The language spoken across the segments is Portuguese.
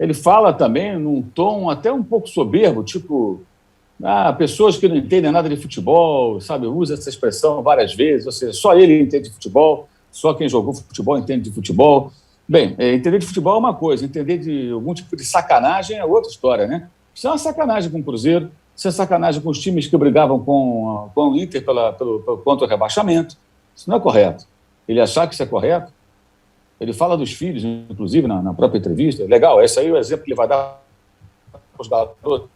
ele fala também num tom até um pouco soberbo, tipo, pessoas que não entendem nada de futebol, sabe, usa essa expressão várias vezes, ou seja, só ele entende de futebol, só quem jogou futebol entende de futebol. Bem, entender de futebol é uma coisa, entender de algum tipo de sacanagem é outra história, né? Isso é uma sacanagem com o Cruzeiro, isso é sacanagem com os times que brigavam com o Inter contra o rebaixamento. Isso não é correto. Ele achar que isso é correto, ele fala dos filhos, inclusive, na própria entrevista. Legal, esse aí é o exemplo que ele vai dar para os garotos.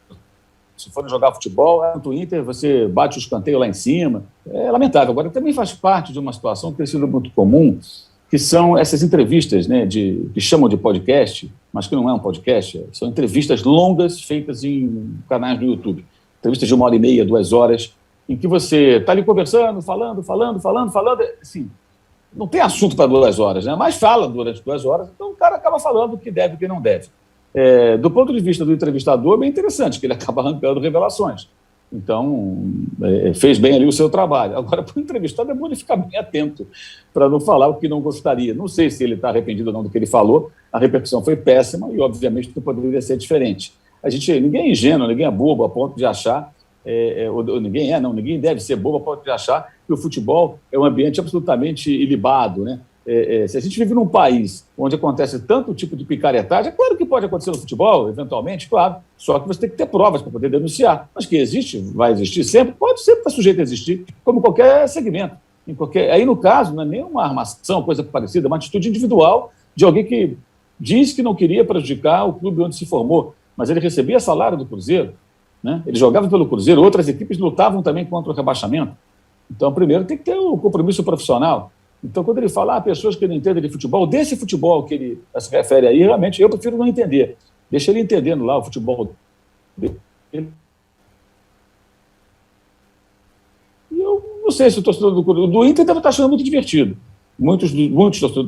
Se forem jogar futebol, contra o Inter, você bate o escanteio lá em cima. É lamentável. Agora, também faz parte de uma situação que tem sido muito comum, que são essas entrevistas, né, que chamam de podcast, mas que não é um podcast, são entrevistas longas feitas em canais do YouTube. Entrevistas de 1h30, 2 horas, em que você está ali conversando, falando, assim, não tem assunto para 2 horas, né? Mas fala durante 2 horas, então o cara acaba falando o que deve e o que não deve. Do ponto de vista do entrevistador, é bem interessante, que ele acaba arrancando revelações. Então, fez bem ali o seu trabalho. Agora, para o entrevistado, é bom ele ficar bem atento para não falar o que não gostaria. Não sei se ele está arrependido ou não do que ele falou, a repercussão foi péssima e, obviamente, não poderia ser diferente. Ninguém é ingênuo, ninguém é bobo a ponto de achar, ninguém deve ser bobo a ponto de achar que o futebol é um ambiente absolutamente ilibado, né? Se a gente vive num país onde acontece tanto tipo de picaretagem, é claro que pode acontecer no futebol, eventualmente, claro, só que você tem que ter provas para poder denunciar. Mas que existe, vai existir sempre, pode sempre estar sujeito a existir, como qualquer segmento. Aí, no caso, não é nem uma armação, coisa parecida, é uma atitude individual de alguém que diz que não queria prejudicar o clube onde se formou, mas ele recebia salário do Cruzeiro, né? Ele jogava pelo Cruzeiro, outras equipes lutavam também contra o rebaixamento. Então, primeiro, tem que ter o compromisso profissional. Então, quando ele fala, pessoas que não entendem de futebol, desse futebol que ele se refere aí, realmente, eu prefiro não entender. Deixa ele entendendo lá o futebol dele. E eu não sei se o torcedor do Inter deve estar achando muito divertido. Muitos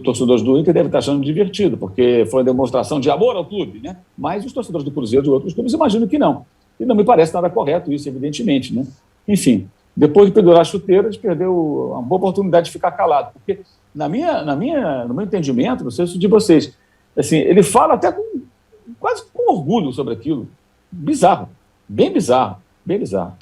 torcedores do Inter devem estar achando divertido, porque foi uma demonstração de amor ao clube, né? Mas os torcedores do Cruzeiro e de outros clubes imaginam que não. E não me parece nada correto isso, evidentemente, né? Enfim, depois de pendurar as chuteiras, perdeu uma boa oportunidade de ficar calado. Porque, no meu entendimento, não sei se de vocês, assim, ele fala até quase com orgulho sobre aquilo. Bizarro, bem bizarro, bem bizarro.